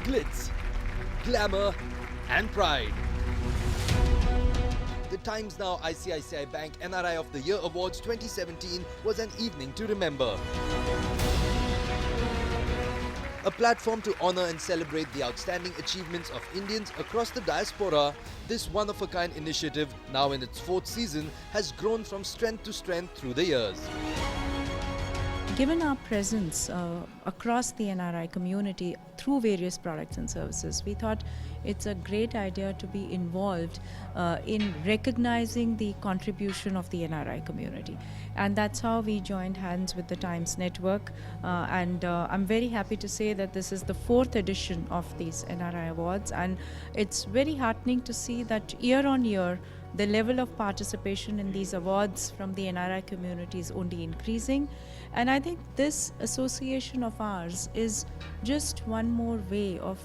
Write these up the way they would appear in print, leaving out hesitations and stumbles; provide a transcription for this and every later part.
Glitz, glamour and pride. The Times Now ICICI Bank NRI of the Year Awards 2017 was an evening to remember. A platform to honor and celebrate the outstanding achievements of Indians across the diaspora, this one-of-a-kind initiative, now in its fourth season, has grown from strength to strength through the years. Given our presence across the NRI community through various products and services, we thought it's a great idea to be involved in recognizing the contribution of the NRI community. And that's how we joined hands with the Times Network. And I'm very happy to say that this is the fourth edition of these NRI Awards. And it's very heartening to see that year on year, the level of participation in these awards from the NRI community is only increasing. And I think this association of ours is just one more way of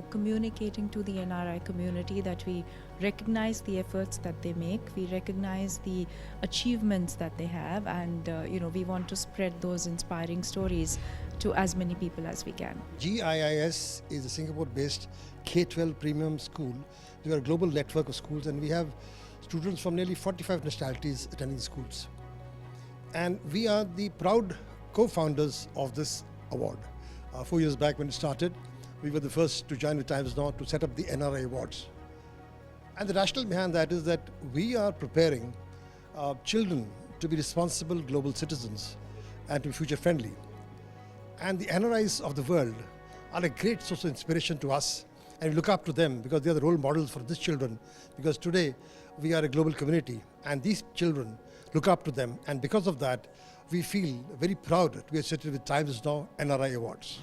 communicating to the NRI community that we recognize the efforts that they make, we recognize the achievements that they have, and we want to spread those inspiring stories to as many people as we can. GIIS is a Singapore-based K-12 premium school. We are a global network of schools, and we have students from nearly 45 nationalities attending the schools. And we are the proud co-founders of this award. 4 years back when it started, we were the first to join with Times Now to set up the NRI Awards. And the rationale behind that is that we are preparing children to be responsible global citizens and to be future friendly. And the NRIs of the world are a great source of inspiration to us, and we look up to them because they are the role models for these children, because today we are a global community and these children look up to them, and because of that we feel very proud to be associated with Times Now NRI Awards.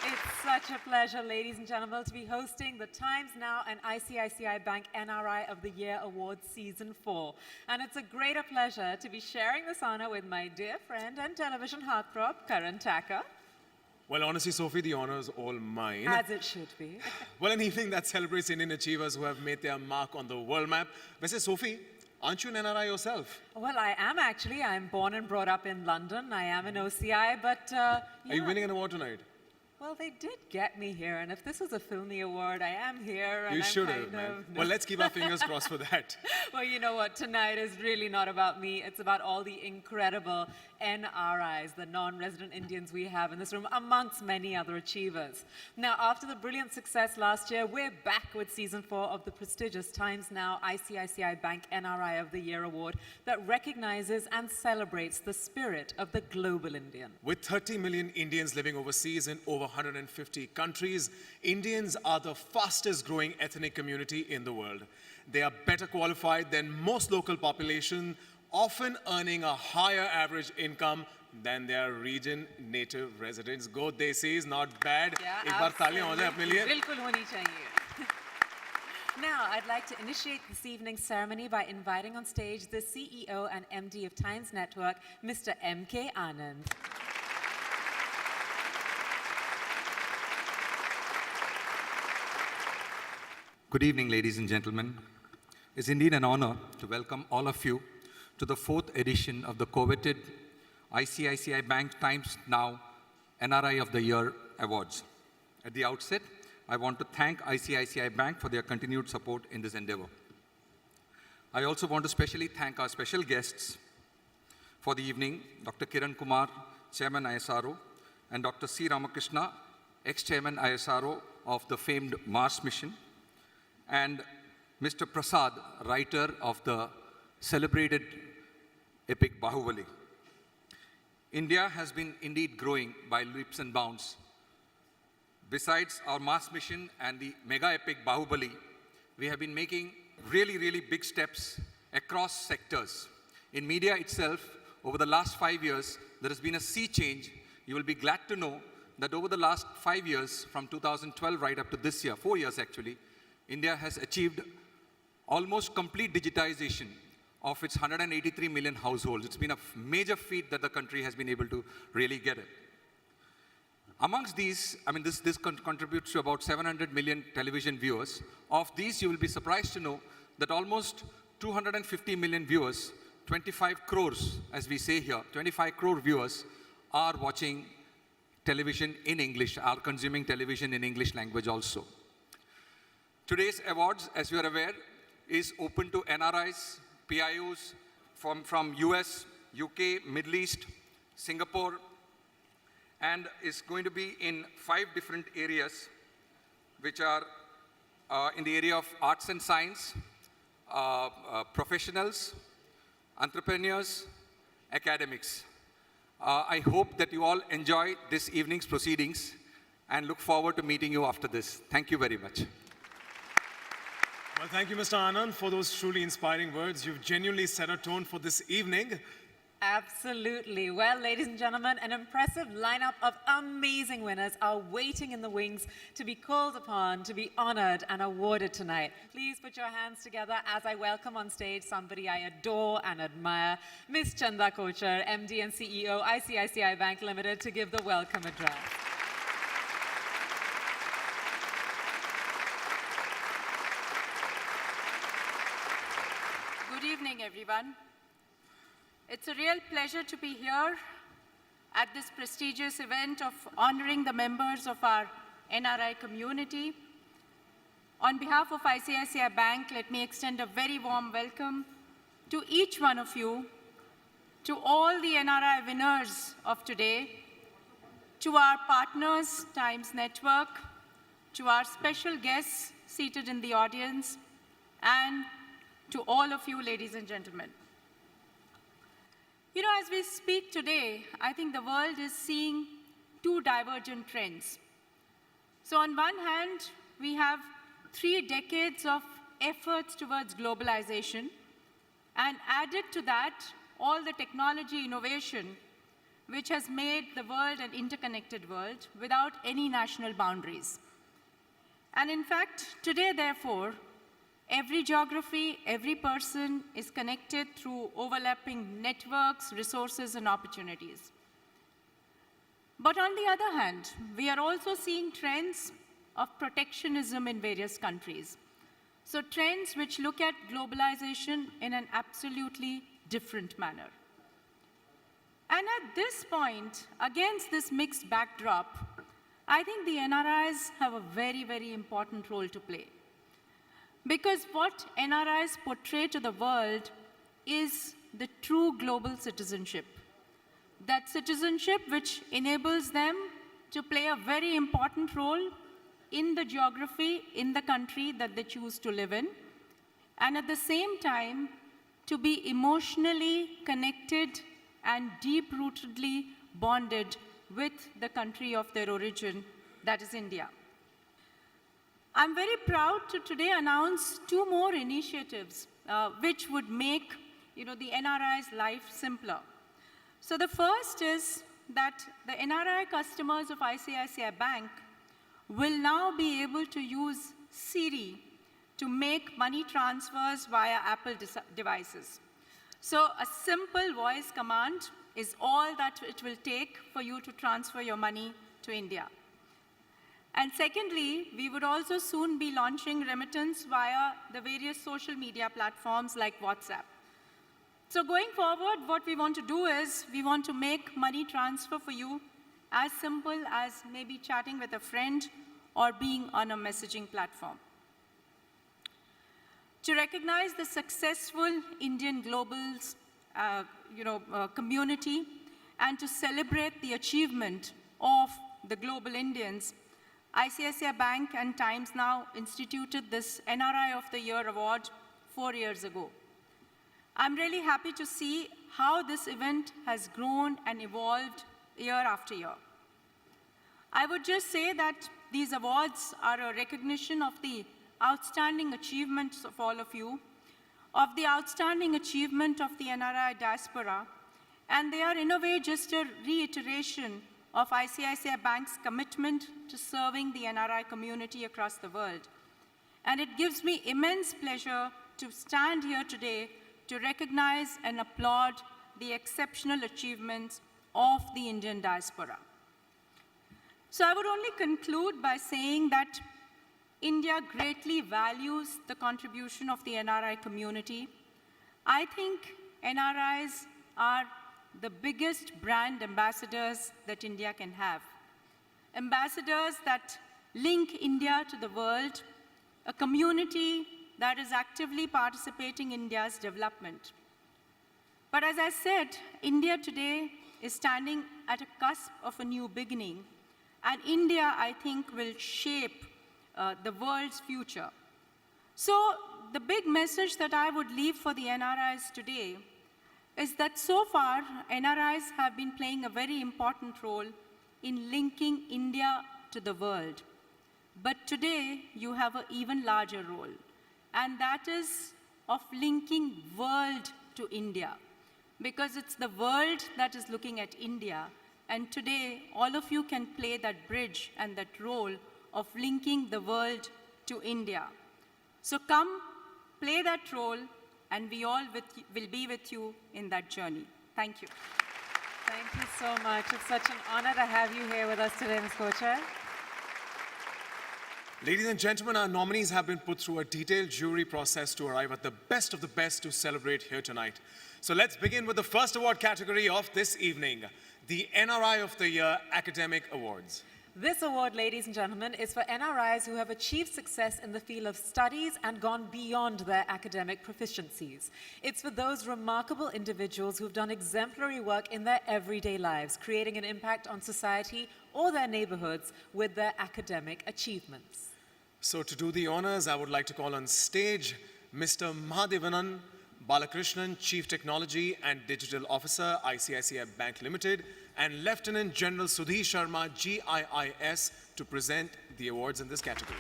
It's such a pleasure, ladies and gentlemen, to be hosting the Times Now and ICICI Bank NRI of the Year Awards Season 4. And it's a greater pleasure to be sharing this honor with my dear friend and television heartthrob, Karan Thakur. Well, honestly, Sophie, the honor is all mine. As it should be. Well, an evening that celebrates Indian achievers who have made their mark on the world map. Wait, Sophie, aren't you an NRI yourself? Well, I am actually. I'm born and brought up in London. I am an OCI, but Are you winning an award tonight? Well, they did get me here, and if this was a filmy award, I am here. And You I'm should kind have, man. of, Well, let's keep our fingers crossed for that. Well, you know what? Tonight is really not about me. It's about all the incredible NRIs, the non-resident Indians we have in this room, amongst many other achievers. Now, after the brilliant success last year, we're back with Season 4 of the prestigious Times Now ICICI Bank NRI of the Year Award that recognizes and celebrates the spirit of the global Indian. With 30 million Indians living overseas in over 150 countries, Indians are the fastest growing ethnic community in the world. They are better qualified than most local population, often earning a higher average income than their region native residents. Go Desis, not bad. Yeah, एक बार तालियां हो जाए अपने लिए. बिल्कुल होनी चाहिए. Now, I'd like to initiate this evening's ceremony by inviting on stage the CEO and MD of Times Network, Mr. M.K. Anand. Good evening, ladies and gentlemen. It's indeed an honor to welcome all of you to the fourth edition of the coveted ICICI Bank Times Now NRI of the Year Awards. At the outset, I want to thank ICICI Bank for their continued support in this endeavor. I also want to specially thank our special guests for the evening, Dr. Kiran Kumar, Chairman ISRO, and Dr. C. Ramakrishna, ex-Chairman ISRO of the famed Mars mission, and Mr. Prasad, writer of the celebrated epic Bahubali. India has been indeed growing by leaps and bounds. Besides our Mars mission and the mega epic Bahubali, we have been making really, really big steps across sectors. In media itself, over the last 5 years, there has been a sea change. You will be glad to know that over the last 5 years, from 2012 right up to this year, 4 years actually, India has achieved almost complete digitization of its 183 million households. It's been a major feat that the country has been able to really get it. Amongst these, I mean, this contributes to about 700 million television viewers. Of these, you will be surprised to know that almost 250 million viewers, 25 crores, as we say here, 25 crore viewers are watching television in English, are consuming television in English language also. Today's awards, as you are aware, is open to NRIs, PIOs from US, UK, Middle East, Singapore, and is going to be in 5 different areas, which are in the area of arts and science, professionals, entrepreneurs, academics. I hope that you all enjoy this evening's proceedings and look forward to meeting you after this. Thank you very much. Well, thank you, Mr. Anand, for those truly inspiring words. You've genuinely set a tone for this evening. Absolutely. Well, ladies and gentlemen, an impressive lineup of amazing winners are waiting in the wings to be called upon, to be honored and awarded tonight. Please put your hands together as I welcome on stage somebody I adore and admire, Ms. Chanda Kochar, MD and CEO, ICICI Bank Limited, to give the welcome address. Good evening, everyone. It's a real pleasure to be here at this prestigious event of honoring the members of our NRI community. On behalf of ICICI Bank, let me extend a very warm welcome to each one of you, to all the NRI winners of today, to our partners, Times Network, to our special guests seated in the audience, and to all of you, ladies and gentlemen. You know, as we speak today, I think the world is seeing 2 divergent trends. So on one hand, we have 3 decades of efforts towards globalization, and added to that, all the technology innovation which has made the world an interconnected world without any national boundaries. And in fact, today, therefore, every geography, every person is connected through overlapping networks, resources, and opportunities. But on the other hand, we are also seeing trends of protectionism in various countries. So trends which look at globalization in an absolutely different manner. And at this point, against this mixed backdrop, I think the NRIs have a very, very important role to play. Because what NRIs portray to the world is the true global citizenship. That citizenship which enables them to play a very important role in the geography, in the country that they choose to live in, and at the same time, to be emotionally connected and deep-rootedly bonded with the country of their origin, that is India. I'm very proud to today announce 2 more initiatives which would make the NRI's life simpler. So the first is that the NRI customers of ICICI Bank will now be able to use Siri to make money transfers via Apple devices. So a simple voice command is all that it will take for you to transfer your money to India. And secondly, we would also soon be launching remittance via the various social media platforms like WhatsApp. So going forward, what we want to do is we want to make money transfer for you as simple as maybe chatting with a friend or being on a messaging platform. To recognize the successful Indian Globals community and to celebrate the achievement of the global Indians, ICICI Bank and Times Now instituted this NRI of the Year award 4 years ago. I'm really happy to see how this event has grown and evolved year after year. I would just say that these awards are a recognition of the outstanding achievements of all of you, of the outstanding achievement of the NRI diaspora, and they are in a way just a reiteration of ICICI Bank's commitment to serving the NRI community across the world. And it gives me immense pleasure to stand here today to recognize and applaud the exceptional achievements of the Indian diaspora. So I would only conclude by saying that India greatly values the contribution of the NRI community. I think NRIs are the biggest brand ambassadors that India can have. Ambassadors that link India to the world, a community that is actively participating in India's development. But as I said, India today is standing at a cusp of a new beginning, and India, I think, will shape the world's future. So the big message that I would leave for the NRIs today is that so far, NRIs have been playing a very important role in linking India to the world. But today, you have an even larger role, and that is of linking world to India, because it's the world that is looking at India, and today, all of you can play that bridge and that role of linking the world to India. So come, play that role, and we all will be with you in that journey. Thank you. Thank you so much. It's such an honor to have you here with us today, Ms. Kochar. Ladies and gentlemen, our nominees have been put through a detailed jury process to arrive at the best of the best to celebrate here tonight. So let's begin with the first award category of this evening, the NRI of the Year Academic Awards. This award, ladies and gentlemen, is for NRIs who have achieved success in the field of studies and gone beyond their academic proficiencies. It's for those remarkable individuals who've done exemplary work in their everyday lives, creating an impact on society or their neighborhoods with their academic achievements. So to do the honors, I would like to call on stage Mr. Mahadevanan Balakrishnan, Chief Technology and Digital Officer, ICICI Bank Limited, and Lieutenant General Sudhir Sharma, GIIS, to present the awards in this category.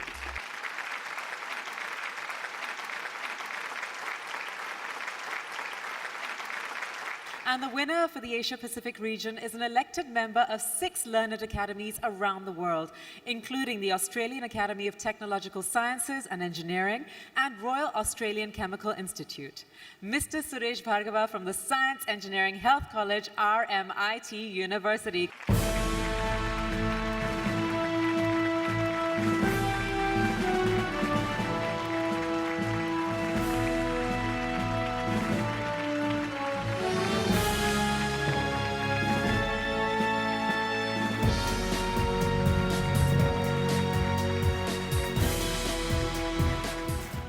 And the winner for the Asia Pacific region is an elected member of 6 learned academies around the world, including the Australian Academy of Technological Sciences and Engineering and Royal Australian Chemical Institute. Mr. Suresh Bhargava from the Science Engineering Health College, RMIT University.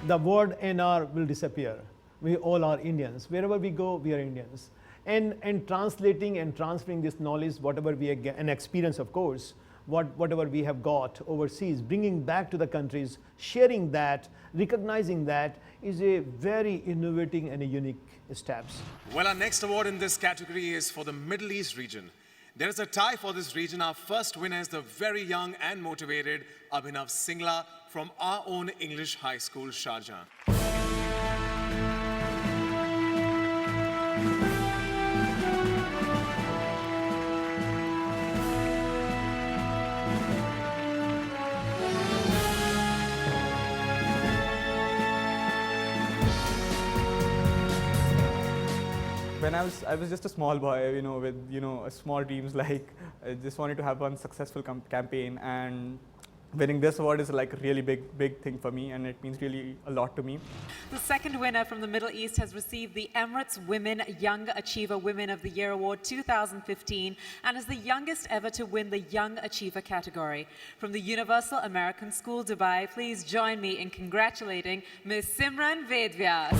The word NR will disappear. We all are Indians. Wherever we go, we are Indians. And translating and transferring this knowledge, whatever we get, and experience, of course, whatever we have got overseas, bringing back to the countries, sharing that, recognizing that is a very innovating and a unique steps. Well, our next award in this category is for the Middle East region. There is a tie for this region. Our first winner is the very young and motivated Abhinav Singla from our own English High School, Sharjah. When I was just a small boy, with small dreams, like I just wanted to have one successful campaign, and winning this award is like a really big thing for me, and it means really a lot to me. The second winner from the Middle East has received the Emirates Women Young Achiever Women of the Year Award 2015 and is the youngest ever to win the Young Achiever category. From the Universal American School, Dubai, please join me in congratulating Ms. Simran Vedvyas.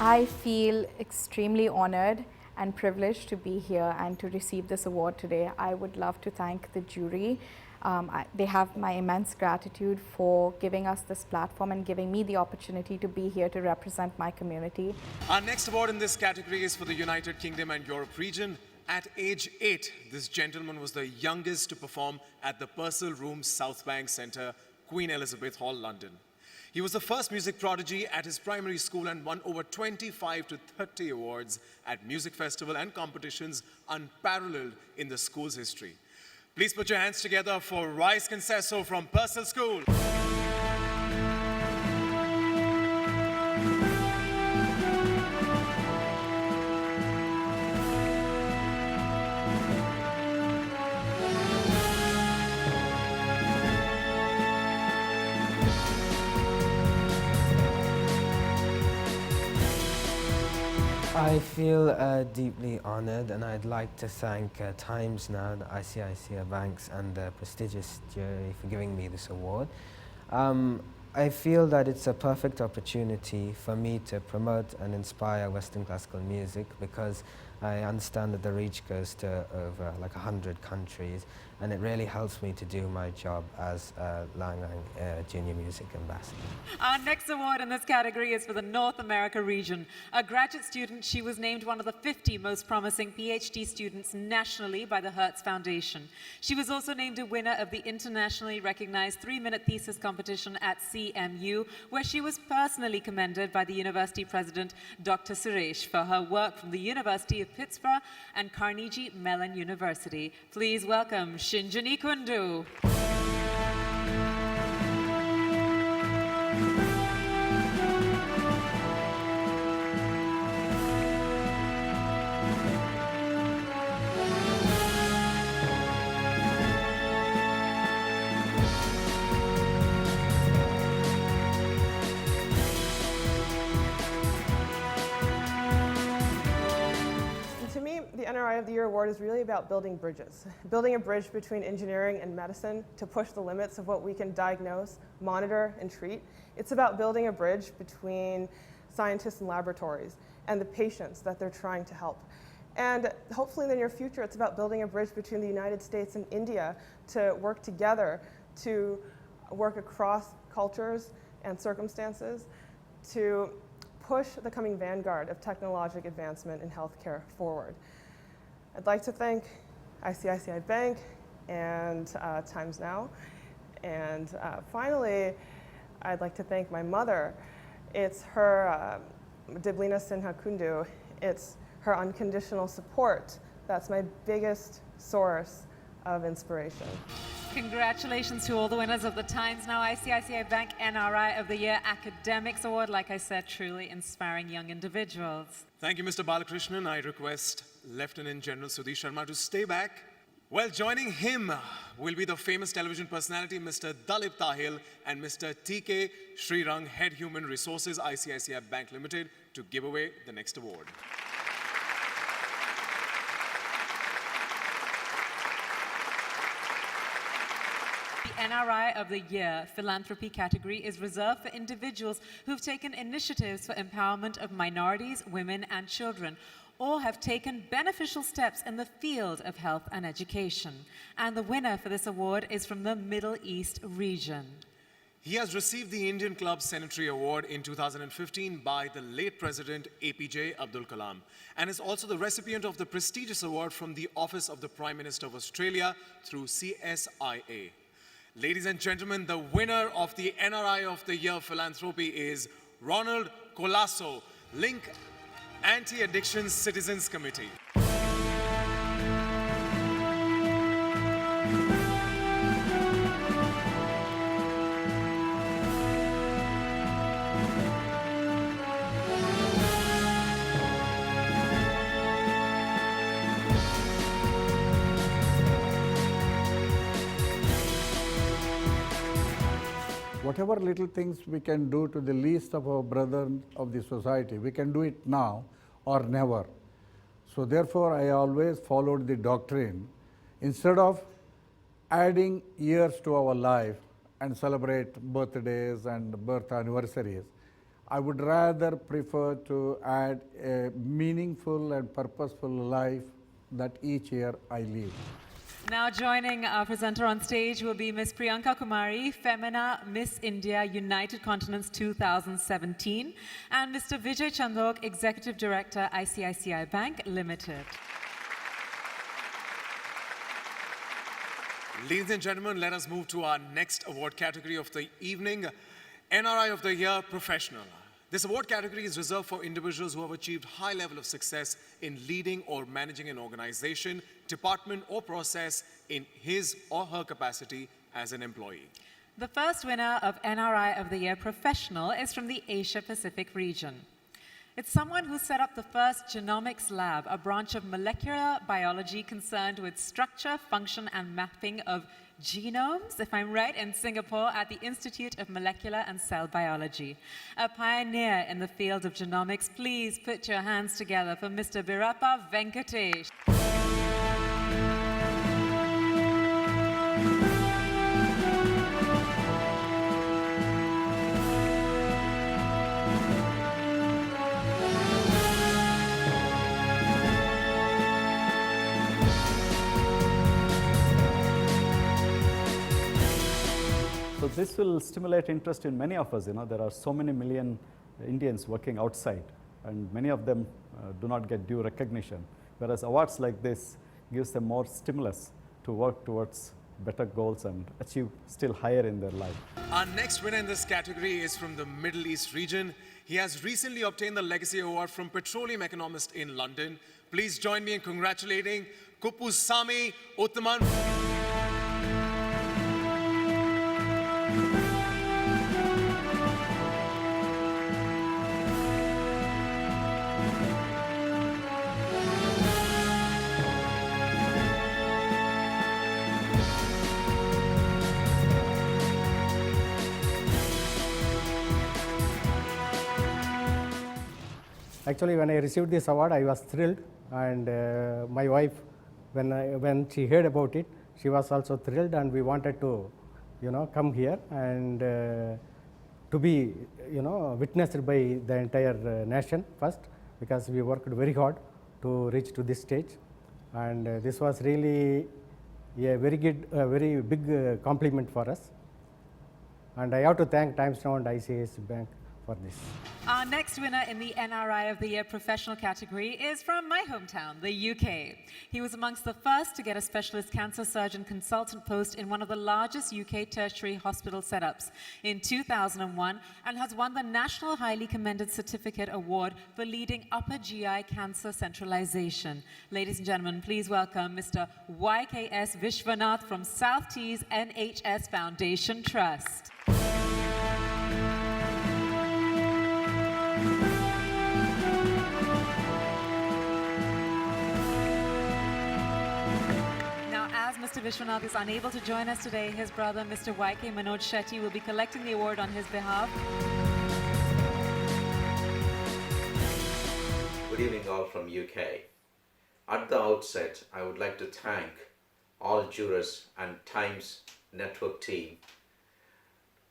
I feel extremely honored and privileged to be here and to receive this award today. I would love to thank the jury. They have my immense gratitude for giving us this platform and giving me the opportunity to be here to represent my community. Our next award in this category is for the United Kingdom and Europe region. At age 8, this gentleman was the youngest to perform at the Purcell Rooms South Bank Centre, Queen Elizabeth Hall, London. He was the first music prodigy at his primary school and won over 25 to 30 awards at music festival and competitions unparalleled in the school's history. Please put your hands together for Rice Concesso from Purcell School. I feel deeply honoured, and I'd like to thank Times Now, the ICICI Banks and the prestigious jury for giving me this award. I feel that it's a perfect opportunity for me to promote and inspire Western classical music, because I understand that the reach goes to over like 100 countries, and it really helps me to do my job as Lang Lang Junior Music Ambassador. Our next award in this category is for the North America region. A graduate student, she was named one of the 50 most promising PhD students nationally by the Hertz Foundation. She was also named a winner of the internationally recognized 3-minute thesis competition at CMU, where she was personally commended by the university president, Dr. Suresh, for her work from the University of Pittsburgh and Carnegie Mellon University. Please welcome Shinjini Kundu. To me, the NRI of the Year award is really about building bridges. Building a bridge between engineering and medicine to push the limits of what we can diagnose, monitor, and treat. It's about building a bridge between scientists and laboratories and the patients that they're trying to help. And hopefully in the near future, it's about building a bridge between the United States and India to work together, to work across cultures and circumstances, to push the coming vanguard of technologic advancement in healthcare forward. I'd like to thank ICICI Bank and Times Now. And finally, I'd like to thank my mother. It's her, Diblina Sinha Kundu, it's her unconditional support. That's my biggest source of inspiration. Congratulations to all the winners of the Times Now ICICI Bank NRI of the Year Academics Award. Like I said, truly inspiring young individuals. Thank you, Mr. Balakrishnan. I request Lieutenant General Sudhi Sharma to stay back. Well, joining him will be the famous television personality, Mr. Dalip Tahil, and Mr. T.K. Srirang, Head Human Resources, ICICI Bank Limited, to give away the next award. The NRI of the Year philanthropy category is reserved for individuals who've taken initiatives for empowerment of minorities, women, and children, or have taken beneficial steps in the field of health and education. And the winner for this award is from the Middle East region. He has received the Indian Club Centenary Award in 2015 by the late President APJ Abdul Kalam, and is also the recipient of the prestigious award from the Office of the Prime Minister of Australia through CSIA. Ladies and gentlemen, the winner of the NRI of the Year Philanthropy is Ronald Colasso, Link Anti-Addiction Citizens Committee. Whatever little things we can do to the least of our brethren of the society, we can do it now or never. So therefore, I always followed the doctrine. Instead of adding years to our life and celebrate birthdays and birth anniversaries, I would rather prefer to add a meaningful and purposeful life that each year I live. Now joining our presenter on stage will be Ms. Priyanka Kumari, Femina Miss India United Continents 2017, and Mr. Vijay Chandok, Executive Director, ICICI Bank Limited. Ladies and gentlemen, let us move to our next award category of the evening, NRI of the Year Professional. This award category is reserved for individuals who have achieved high level of success in leading or managing an organization, department or process in his or her capacity as an employee. The first winner of NRI of the Year Professional is from the Asia Pacific region. It's someone who set up the first genomics lab, a branch of molecular biology concerned with structure, function, and mapping of genomes, if I'm right, in Singapore at the Institute of Molecular and Cell Biology. A pioneer in the field of genomics, please put your hands together for Mr. Birappa Venkatesh. So this will stimulate interest in many of us. There are so many million Indians working outside, and many of them do not get due recognition. Whereas awards like this gives them more stimulus to work towards better goals and achieve still higher in their life. Our next winner in this category is from the Middle East region. He has recently obtained the Legacy Award from Petroleum Economist in London. Please join me in congratulating Kupusami Uthman. Actually, when I received this award, I was thrilled, and my wife, when she heard about it, she was also thrilled, and we wanted to, come here and to be, witnessed by the entire nation first, because we worked very hard to reach to this stage, and this was really a very good, very big compliment for us, and I have to thank Times Now and ICICI Bank for this. Our next winner in the NRI of the Year Professional category is from my hometown, the UK. He was amongst the first to get a specialist cancer surgeon consultant post in one of the largest UK tertiary hospital setups in 2001 and has won the National Highly Commended Certificate Award for leading upper GI cancer centralization. Ladies and gentlemen, please welcome Mr. YKS Vishwanath from South Tees NHS Foundation Trust. As Mr. Vishwanath is unable to join us today, his brother, Mr. YK Manoj Shetty, will be collecting the award on his behalf. Good evening all from UK. At the outset, I would like to thank all jurors and Times Network team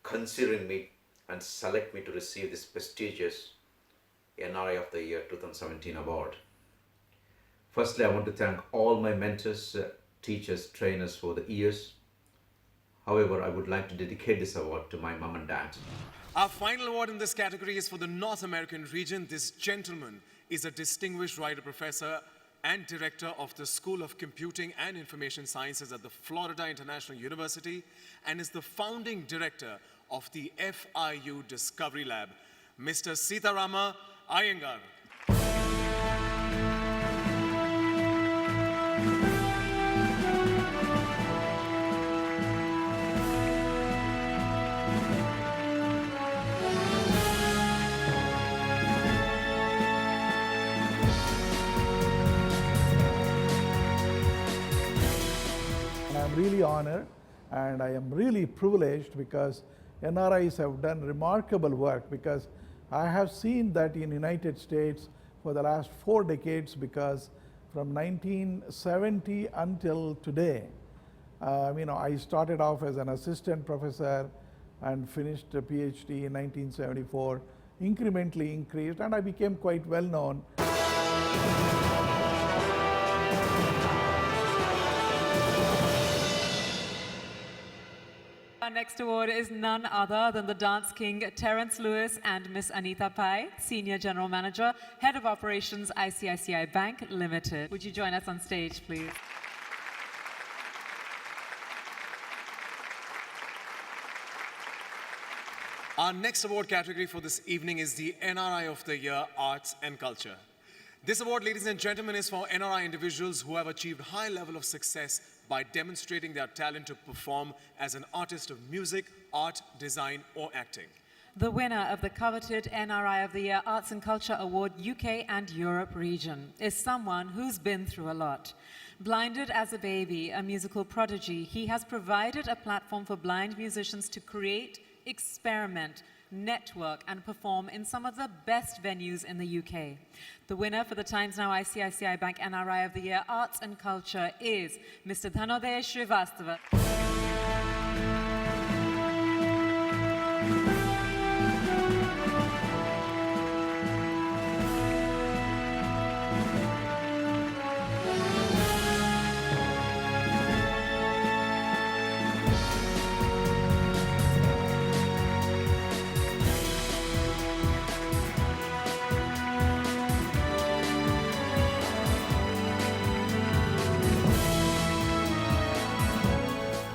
considering me and select me to receive this prestigious NRI of the Year 2017 award. Firstly, I want to thank all my mentors, teachers, trainers for the years. However, I would like to dedicate this award to my mom and dad. Our final award in this category is for the North American region. This gentleman is a distinguished writer, professor, and director of the School of Computing and Information Sciences at the Florida International University and is the founding director of the FIU Discovery Lab, Mr. Sitarama Iyengar. Really honored, and I am really privileged because NRIs have done remarkable work, because I have seen that in United States for the last 4 decades, because from 1970 until today, I started off as an assistant professor and finished a PhD in 1974, incrementally increased, and I became quite well known. Our next award is none other than the Dance King Terence Lewis and Miss Anita Pai, Senior General Manager, Head of Operations, ICICI Bank Limited. Would you join us on stage, please? Our next award category for this evening is the NRI of the Year, Arts and Culture. This award, ladies and gentlemen, is for NRI individuals who have achieved high level of success by demonstrating their talent to perform as an artist of music, art, design, or acting. The winner of the coveted NRI of the Year Arts and Culture Award UK and Europe region is someone who's been through a lot. Blinded as a baby, a musical prodigy, he has provided a platform for blind musicians to create, experiment, network and perform in some of the best venues in the UK. The winner for the Times Now ICICI Bank NRI of the Year Arts and Culture is Mr. Dhanodaya Srivastava.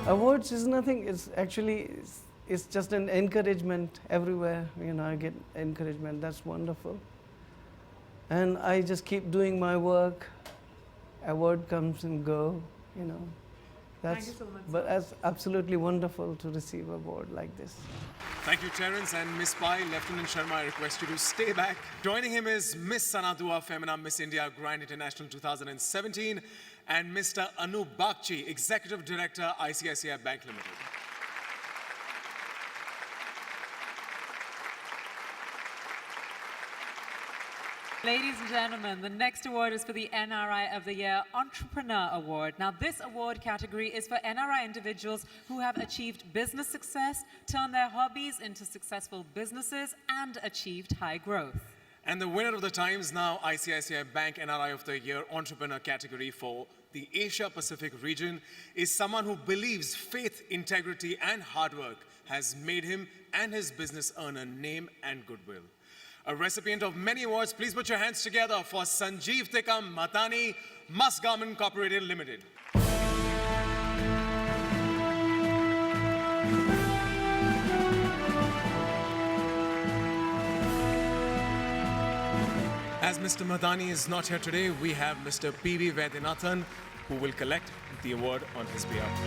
Awards is nothing, it's actually, it's just an encouragement everywhere, you know, I get encouragement, that's wonderful. And I just keep doing my work, award comes and go, you know. That's, Thank you so much. but it's absolutely wonderful to receive an award like this. Thank you, Terence, and Miss Pai. Lieutenant Sharma, I request you to stay back. Joining him is Miss Sanadua Femina Miss India Grand International 2017 and Mr. Anu Bagchi, Executive Director, ICICI Bank Limited. Ladies and gentlemen, the next award is for the NRI of the Year Entrepreneur Award. Now, this award category is for NRI individuals who have achieved business success, turned their hobbies into successful businesses, and achieved high growth. And the winner of the Times Now ICICI Bank NRI of the Year Entrepreneur category for the Asia Pacific region is someone who believes faith, integrity, and hard work has made him and his business earn a name and goodwill. A recipient of many awards, please put your hands together for Sanjeev Tekam Matani, Mus Garment Incorporated Limited. As Mr. Madani is not here today, we have Mr. P.V. Vaidyanathan, who will collect the award on his behalf.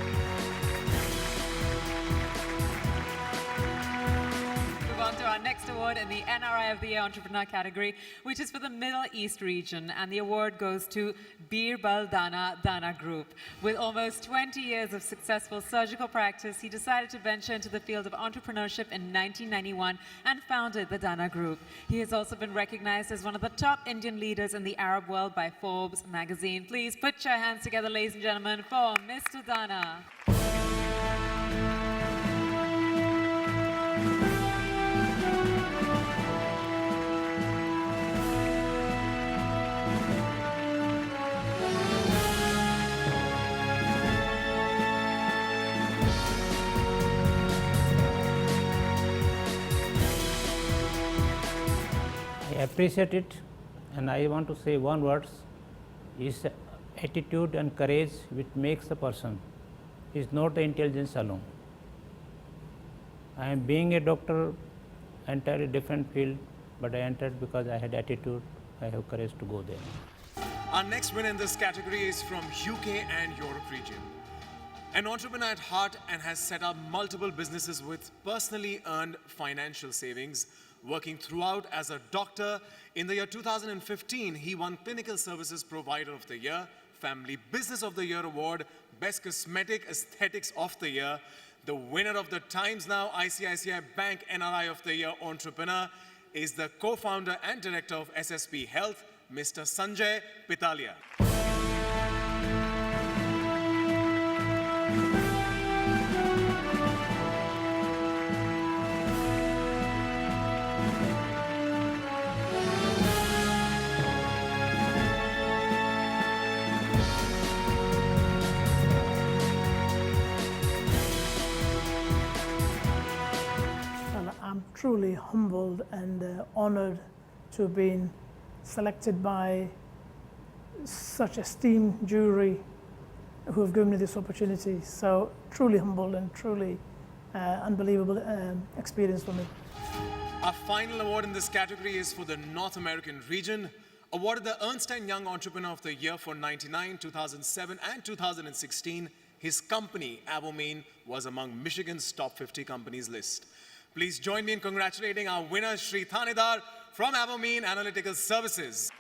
Move on to our next award in the NRI of the Year Entrepreneur category, which is for the Middle East region, and the award goes to Birbal Dana Group. With almost 20 years of successful surgical practice, he decided to venture into the field of entrepreneurship in 1991 and founded the Dana Group. He has also been recognized as one of the top Indian leaders in the Arab world by Forbes magazine. Please put your hands together, ladies and gentlemen, for Mr. Dana. I appreciate it, and I want to say one word is attitude and courage which makes a person, is not the intelligence alone. I am being a doctor, entirely different field, but I entered because I had attitude, I have courage to go there. Our next winner in this category is from UK and Europe region. An entrepreneur at heart and has set up multiple businesses with personally earned financial savings. Working throughout as a doctor, in the year 2015, he won Clinical Services Provider of the Year, Family Business of the Year Award, Best Cosmetic Aesthetics of the Year. The winner of the Times Now ICICI Bank NRI of the Year Entrepreneur is the co-founder and director of SSP Health, Mr. Sanjay Pitalia. truly humbled and honored to have been selected by such esteemed jury who have given me this opportunity. So truly humbled and truly unbelievable experience for me. Our final award in this category is for the North American region, awarded the Ernst & Young Entrepreneur of the Year for 1999, 2007 and 2016. His company, Avomane, was among Michigan's top 50 companies list. Please join me in congratulating our winner, Shri Thanedar from Avomane Analytical Services.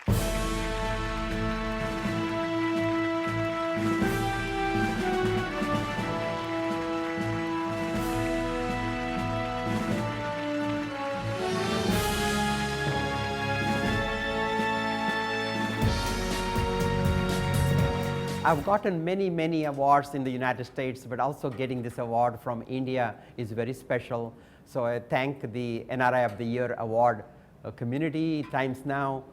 I've gotten many awards in the United States, but also getting this award from India is very special. So I thank the NRI of the Year award community, Times Now,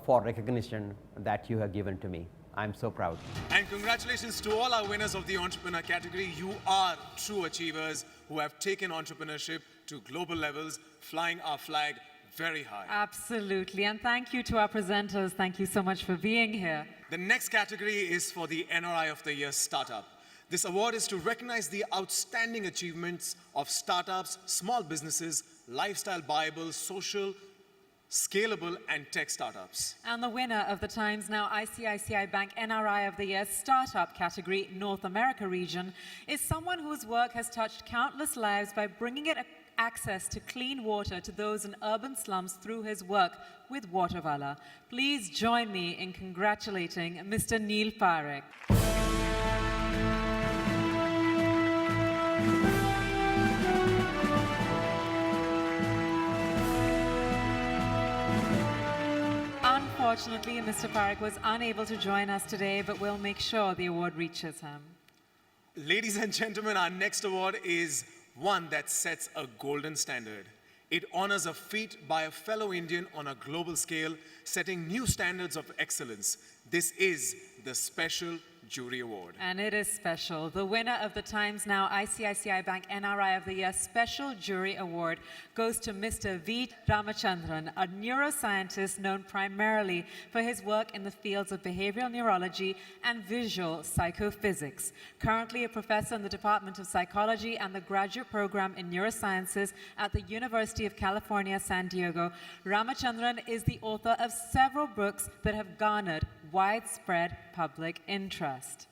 for recognition that you have given to me. I'm so proud. And congratulations to all our winners of the entrepreneur category. You are true achievers who have taken entrepreneurship to global levels, flying our flag very high. Absolutely. And thank you to our presenters. Thank you so much for being here. The next category is for the NRI of the Year Startup. This award is to recognize the outstanding achievements of startups, small businesses, lifestyle viable, social, scalable, and tech startups. And the winner of the Times Now ICICI Bank NRI of the Year Startup category, North America region, is someone whose work has touched countless lives by bringing access to clean water to those in urban slums through his work with Watervala. Please join me in congratulating Mr. Neil Parekh. Unfortunately, Mr. Parekh was unable to join us today, but we'll make sure the award reaches him. Ladies and gentlemen, our next award is one that sets a golden standard. It honors a feat by a fellow Indian on a global scale, setting new standards of excellence. This is the Special Jury Award. And it is special. The winner of the Times Now ICICI Bank NRI of the Year Special Jury Award goes to Mr. V. Ramachandran, a neuroscientist known primarily for his work in the fields of behavioral neurology and visual psychophysics. Currently a professor in the Department of Psychology and the graduate program in neurosciences at the University of California, San Diego, Ramachandran is the author of several books that have garnered widespread public interest.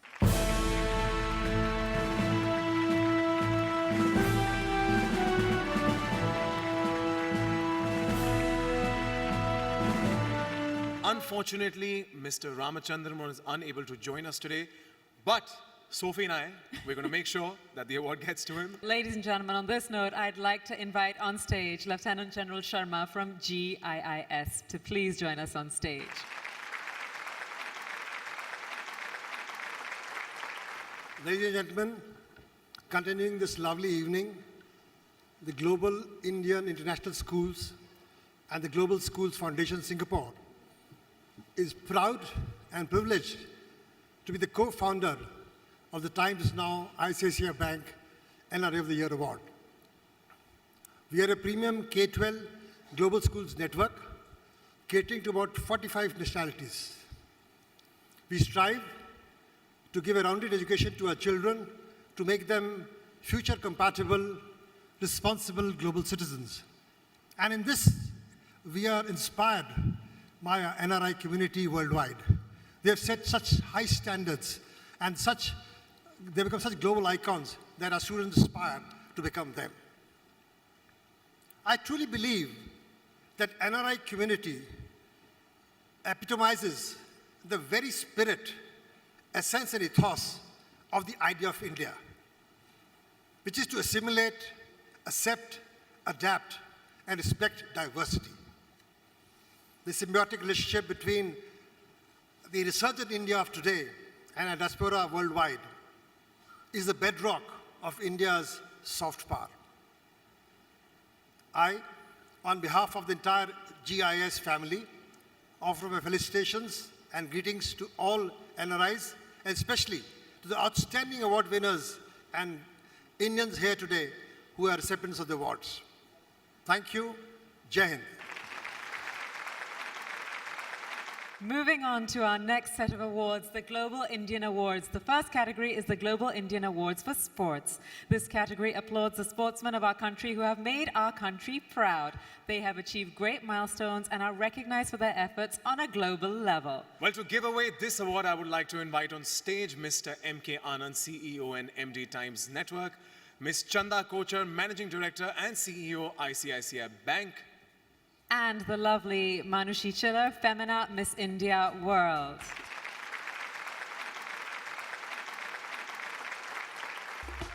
Unfortunately, Mr. Ramachandran was unable to join us today, but Sophie and I, we're going to make sure that the award gets to him. Ladies and gentlemen, on this note, I'd like to invite on stage Lieutenant General Sharma from GIIS to please join us on stage. Ladies and gentlemen, continuing this lovely evening, the Global Indian International Schools and the Global Schools Foundation Singapore is proud and privileged to be the co-founder of the Times Now ICICI Bank NRI of the Year Award. We are a premium K-12 global schools network catering to about 45 nationalities. We strive to give a rounded education to our children to make them future-compatible, responsible global citizens. And in this, we are inspired by our NRI community worldwide. They have set such high standards and they become such global icons that our students aspire to become them. I truly believe that NRI community epitomizes the very spirit, essence and ethos of the idea of India, which is to assimilate, accept, adapt, and respect diversity. The symbiotic relationship between the resurgent India of today and a diaspora worldwide is the bedrock of India's soft power. I, on behalf of the entire GIS family, offer my felicitations and greetings to all NRIs, and especially to the outstanding award winners and Indians here today who are recipients of the awards. Thank you. Jai Hind. Moving on to our next set of awards, the Global Indian Awards. The first category is the Global Indian Awards for Sports. This category applauds the sportsmen of our country who have made our country proud. They have achieved great milestones and are recognized for their efforts on a global level. Well, to give away this award, I would like to invite on stage Mr. M.K. Anand, CEO and MD Times Network, Ms. Chanda Kochar, Managing Director and CEO ICICI Bank, and the lovely Manushi Chiller, Femina Miss India World.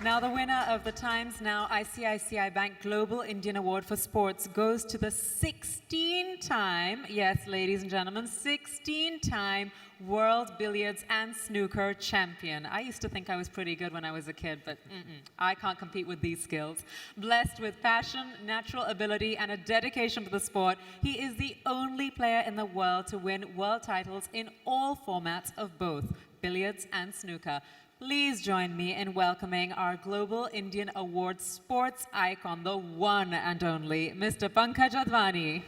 Now the winner of the Times Now ICICI Bank Global Indian Award for Sports goes to the 16-time, yes ladies and gentlemen, 16-time World Billiards and Snooker Champion. I used to think I was pretty good when I was a kid, but I can't compete with these skills. Blessed with passion, natural ability, and a dedication for the sport, he is the only player in the world to win world titles in all formats of both billiards and snooker. Please join me in welcoming our Global Indian Awards sports icon, the one and only Mr. Pankaj Advani.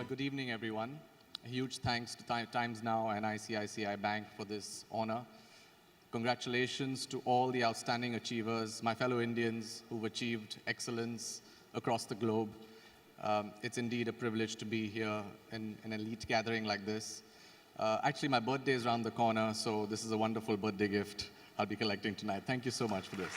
Good evening, everyone. A huge thanks to Times Now and ICICI Bank for this honor. Congratulations to all the outstanding achievers, my fellow Indians who've achieved excellence across the globe. It's indeed a privilege to be here in an elite gathering like this. Actually, my birthday is around the corner, so this is a wonderful birthday gift I'll be collecting tonight. Thank you so much for this.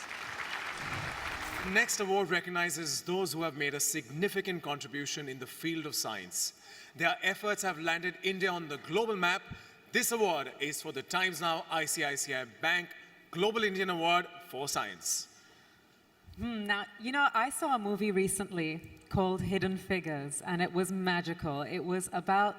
Next award recognizes those who have made a significant contribution in the field of science. Their efforts have landed India on the global map. This award is for the Times Now ICICI Bank Global Indian Award for Science. Now, you know, I saw a movie recently called Hidden Figures, and it was magical. It was about,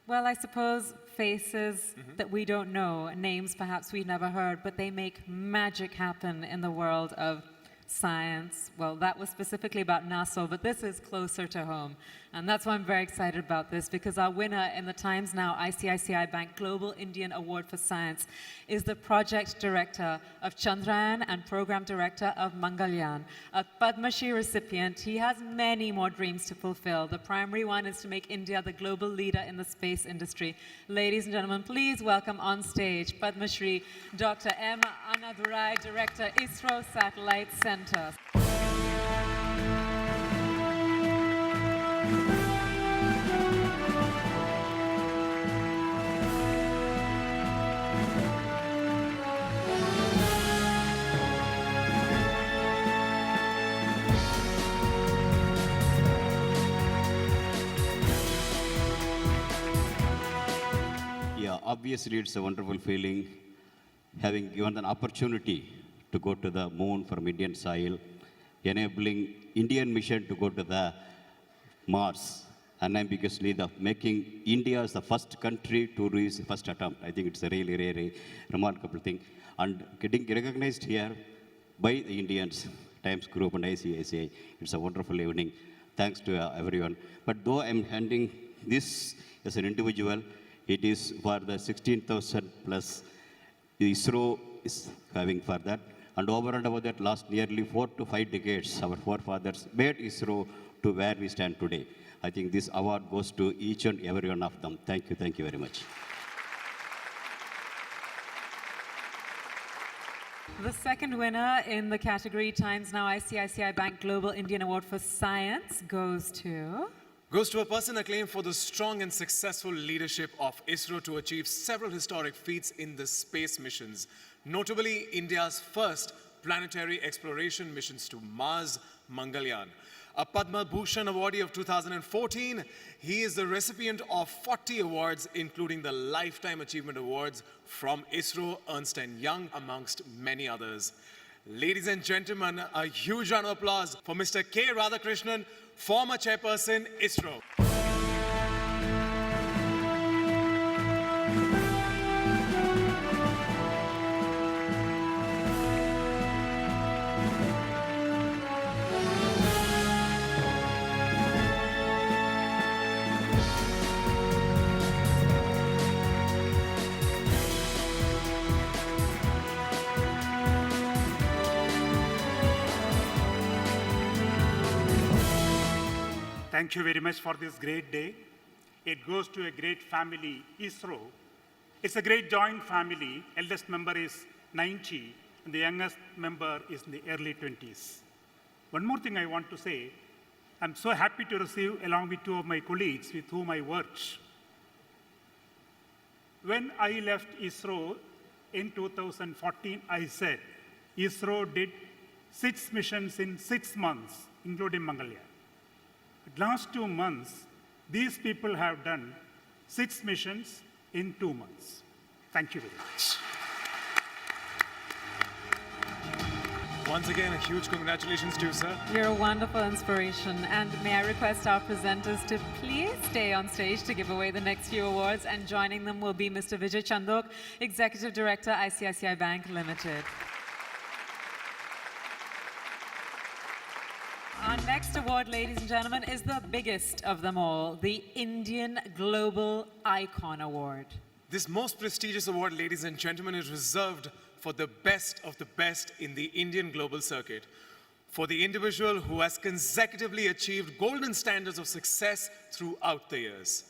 well, I suppose, faces that we don't know, names perhaps we've never heard, but they make magic happen in the world of science. Well, that was specifically about NASA, but this is closer to home. And that's why I'm very excited about this, because our winner in the Times Now ICICI Bank Global Indian Award for Science is the project director of Chandrayaan and program director of Mangalyaan, a Padma Shri recipient. He has many more dreams to fulfill. The primary one is to make India the global leader in the space industry. Ladies and gentlemen, please welcome on stage Padma Shri Dr. M. Annadurai, Director, ISRO Satellite Center. Yeah, obviously it's a wonderful feeling having given an opportunity to go to the moon from Indian soil, enabling Indian mission to go to the Mars, unambiguously making India as the first country to reach the first attempt. I think it's a really, really remarkable thing. And getting recognized here by the Indians, Times Group and ICICI, it's a wonderful evening. Thanks to everyone. But though I'm handing this as an individual, it is for the 16,000 plus ISRO is having for that. And over and above that, last nearly 4 to 5 decades, our forefathers made ISRO to where we stand today. I think this award goes to each and every one of them. Thank you very much. The second winner in the category Times Now ICICI Bank Global Indian Award for Science goes to a person acclaimed for the strong and successful leadership of ISRO to achieve several historic feats in the space missions, notably India's first planetary exploration missions to Mars, Mangalyaan. A Padma Bhushan awardee of 2014, he is the recipient of 40 awards, including the Lifetime Achievement Awards from ISRO, Ernst & Young, amongst many others. Ladies and gentlemen, a huge round of applause for Mr. K. Radhakrishnan, former chairperson, ISRO. Thank you very much for this great day. It goes to a great family, ISRO. It's a great joint family. Eldest member is 90, and the youngest member is in the early 20s. One more thing I want to say, I'm so happy to receive, along with two of my colleagues with whom I worked. When I left ISRO in 2014, I said, ISRO did 6 missions in 6 months, including Mangalyaan. But last 2 months, these people have done 6 missions in 2 months. Thank you very much. Once again, a huge congratulations to you, sir. You're a wonderful inspiration. And may I request our presenters to please stay on stage to give away the next few awards. And joining them will be Mr. Vijay Chandok, Executive Director, ICICI Bank Limited. Our next award, ladies and gentlemen, is the biggest of them all, the Indian Global Icon Award. This most prestigious award, ladies and gentlemen, is reserved for the best of the best in the Indian global circuit, for the individual who has consecutively achieved golden standards of success throughout the years.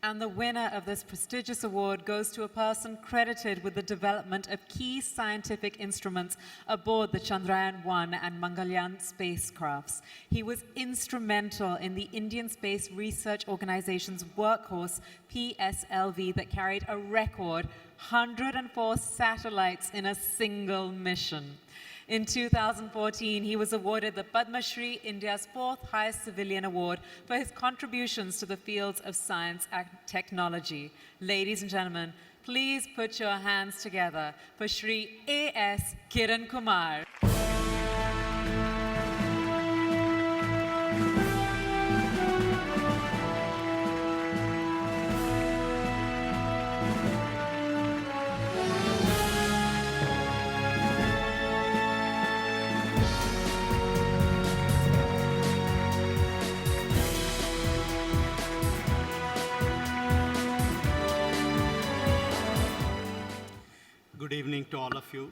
And the winner of this prestigious award goes to a person credited with the development of key scientific instruments aboard the Chandrayaan-1 and Mangalyaan spacecrafts. He was instrumental in the Indian Space Research Organization's workhorse PSLV that carried a record 104 satellites in a single mission. In 2014, he was awarded the Padma Shri, India's 4th highest civilian award, for his contributions to the fields of science and technology. Ladies and gentlemen, please put your hands together for Shri A.S. Kiran Kumar. Good evening to all of you,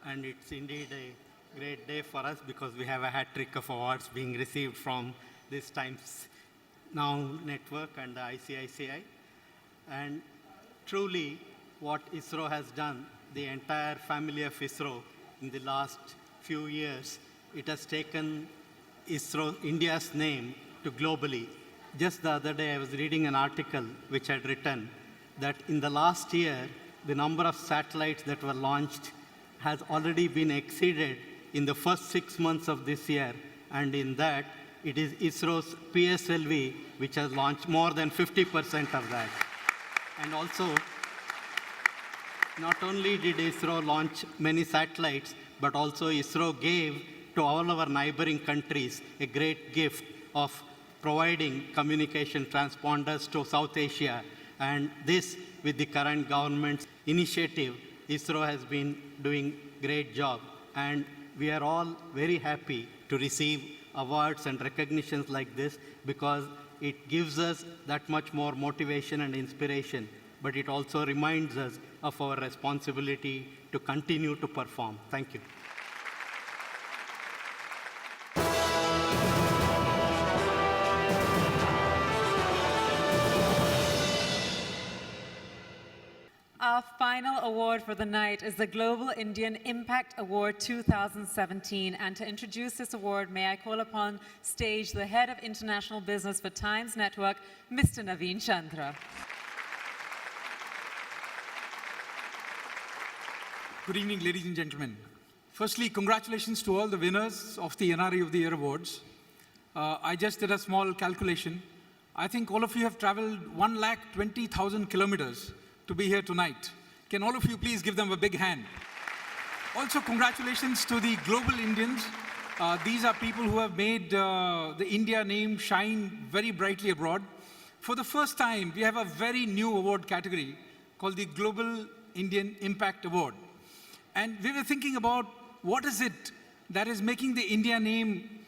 and it's indeed a great day for us because we have a hat trick of awards being received from this Times Now network and the ICICI. And truly what ISRO has done, the entire family of ISRO in the last few years, it has taken ISRO, India's name to globally. Just the other day I was reading an article which had written that in the last year, the number of satellites that were launched has already been exceeded in the first 6 months of this year. And in that, it is ISRO's PSLV which has launched more than 50% of that. And also, not only did ISRO launch many satellites, but also ISRO gave to all our neighboring countries a great gift of providing communication transponders to South Asia. And this, with the current government's initiative, ISRO has been doing great job. And we are all very happy to receive awards and recognitions like this because it gives us that much more motivation and inspiration. But it also reminds us of our responsibility to continue to perform. Thank you. Our final award for the night is the Global Indian Impact Award 2017. And to introduce this award, may I call upon stage the Head of International Business for Times Network, Mr. Naveen Chandra. Good evening, ladies and gentlemen. Firstly, congratulations to all the winners of the NRI of the Year Awards. I just did a small calculation. I think all of you have traveled 1,20,000 kilometers to be here tonight. Can all of you please give them a big hand? Also, congratulations to the Global Indians. These are people who have made the India name shine very brightly abroad. For the first time, we have a very new award category called the Global Indian Impact Award. And we were thinking about what is it that is making the India name,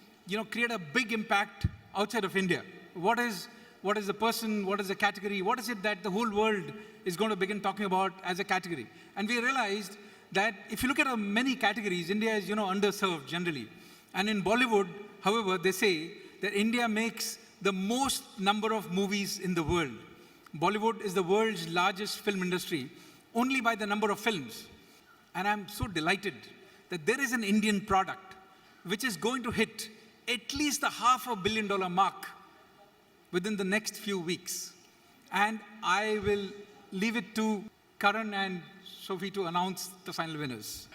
create a big impact outside of India. What is the person, what is the category, what is it that the whole world is going to begin talking about as a category? And we realized that if you look at many categories, India is, underserved generally. And in Bollywood, however, they say that India makes the most number of movies in the world. Bollywood is the world's largest film industry, only by the number of films. And I'm so delighted that there is an Indian product which is going to hit at least the $500 million mark within the next few weeks. And I will leave it to Karan and Sophie to announce the final winners.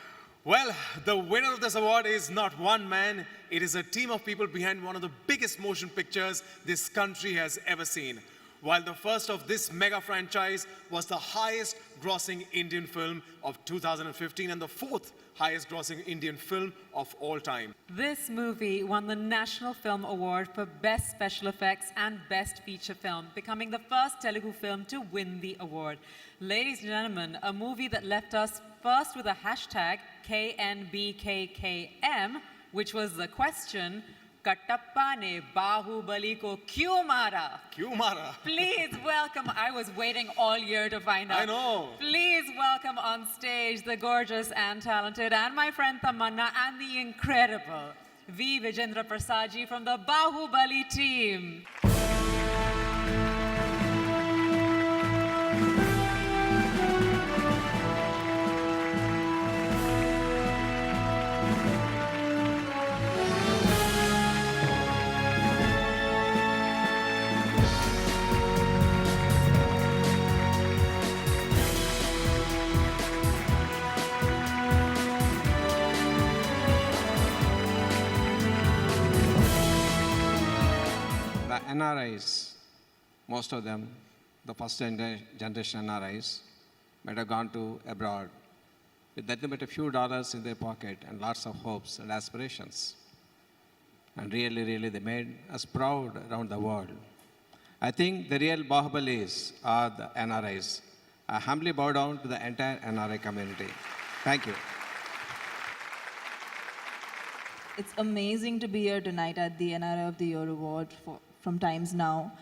Well, the winner of this award is not one man, it is a team of people behind one of the biggest motion pictures this country has ever seen. While the first of this mega franchise was the highest grossing Indian film of 2015 and the fourth highest grossing Indian film of all time. This movie won the National Film Award for Best Special Effects and Best Feature Film, becoming the first Telugu film to win the award. Ladies and gentlemen, a movie that left us first with a hashtag KNBKKM, which was the question, Kattappa ne Bahubali ko kyun mara? Kyun mara? Please welcome, I was waiting all year to find out. I know. Please welcome on stage the gorgeous and talented and my friend Tamanna and the incredible V. Vijendra Prasadji from the Bahubali team. The NRIs, most of them, the first generation NRIs, might have gone to abroad with nothing but a few dollars in their pocket and lots of hopes and aspirations. And really, they made us proud around the world. I think the real Bahubalis are the NRIs. I humbly bow down to the entire NRI community. Thank you. It's amazing to be here tonight at the NRI of the Year Award from Times Now,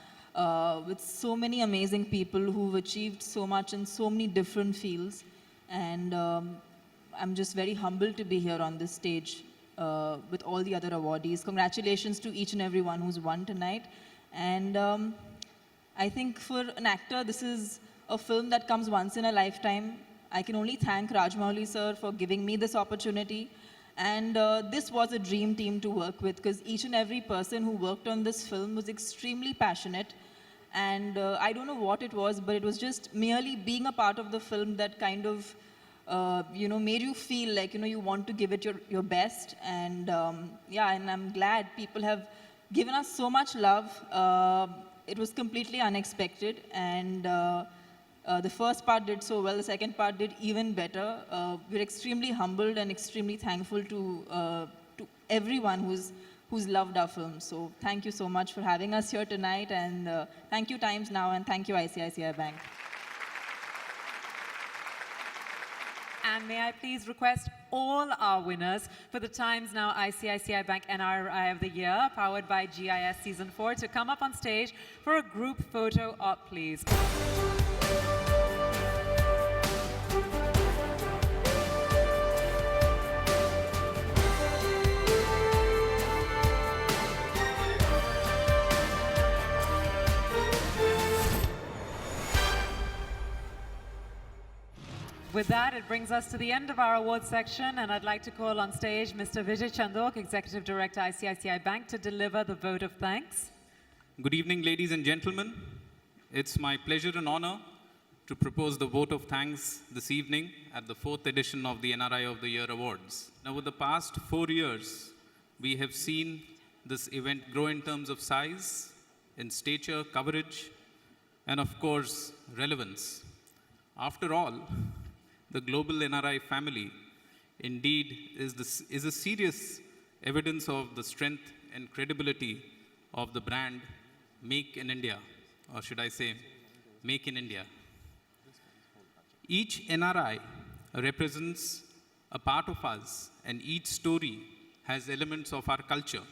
with so many amazing people who've achieved so much in so many different fields. And I'm just very humbled to be here on this stage with all the other awardees. Congratulations to each and every one who's won tonight. And I think for an actor, this is a film that comes once in a lifetime. I can only thank Rajamouli sir for giving me this opportunity. And this was a dream team to work with because each and every person who worked on this film was extremely passionate. And I don't know what it was, but it was just merely being a part of the film that kind of, made you feel like, you want to give it your best. And and I'm glad people have given us so much love. It was completely unexpected. And the first part did so well, the second part did even better. We're extremely humbled and extremely thankful to everyone who's loved our film. So thank you so much for having us here tonight, and thank you Times Now, and thank you ICICI Bank. And may I please request all our winners for the Times Now ICICI Bank NRI of the Year, powered by GIS Season 4, to come up on stage for a group photo op, please. With that, it brings us to the end of our awards section, and I'd like to call on stage Mr. Vijay Chandok, Executive Director, ICICI Bank, to deliver the vote of thanks. Good evening, ladies and gentlemen. It's my pleasure and honor to propose the vote of thanks this evening at the 4th edition of the NRI of the Year Awards. Now, over the past 4 years, we have seen this event grow in terms of size, in stature, coverage, and of course, relevance. After all, the global NRI family indeed is a serious evidence of the strength and credibility of the brand Make in India, or should I say, Make in India. Each NRI represents a part of us, and each story has elements of our culture.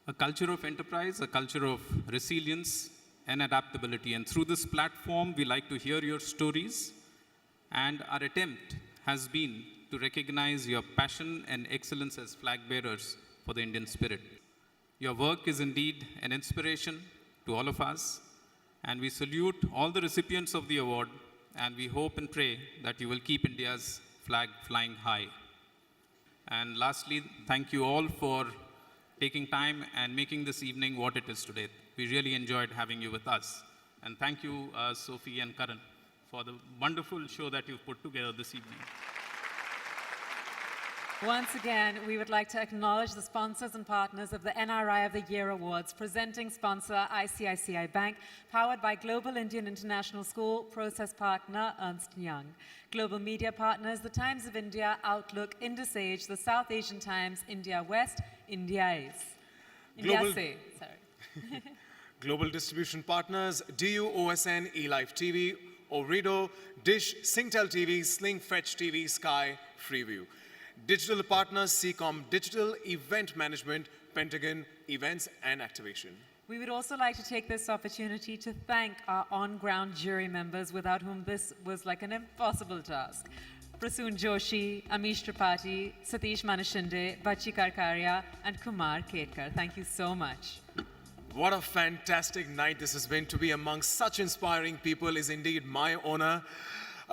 A culture of enterprise, a culture of resilience and adaptability. And through this platform, we like to hear your stories. And our attempt has been to recognize your passion and excellence as flag bearers for the Indian spirit. Your work is indeed an inspiration to all of us, and we salute all the recipients of the award, and we hope and pray that you will keep India's flag flying high. And lastly, thank you all for taking time and making this evening what it is today. We really enjoyed having you with us. And thank you, Sophie and Karan, for the wonderful show that you've put together this evening. Once again, we would like to acknowledge the sponsors and partners of the NRI of the Year Awards. Presenting sponsor ICICI Bank, powered by Global Indian International School, process partner Ernst Young. Global media partners, The Times of India, Outlook, Indus Age, The South Asian Times, India West, India Ace. Global- India Say, sorry. Global distribution partners, DU, OSN, eLife TV, Orido, Dish, Singtel TV, Sling Fetch TV, Sky, Freeview. Digital partners, CCOM Digital, Event Management, Pentagon, Events and Activation. We would also like to take this opportunity to thank our on-ground jury members, without whom this was like an impossible task. Prasoon Joshi, Amish Tripathi, Satish Manashinde, Bachi Karkaria, and Kumar Ketkar. Thank you so much. What a fantastic night this has been. To be among such inspiring people is indeed my honor.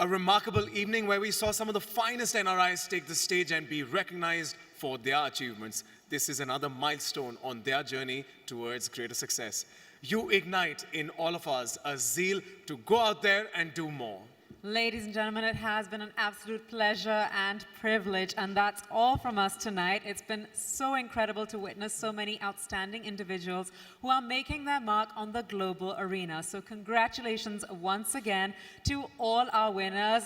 A remarkable evening where we saw some of the finest NRIs take the stage and be recognized for their achievements. This is another milestone on their journey towards greater success. You ignite in all of us a zeal to go out there and do more. Ladies and gentlemen, it has been an absolute pleasure and privilege, and that's all from us tonight. It's been so incredible to witness so many outstanding individuals who are making their mark on the global arena. So congratulations once again to all our winners.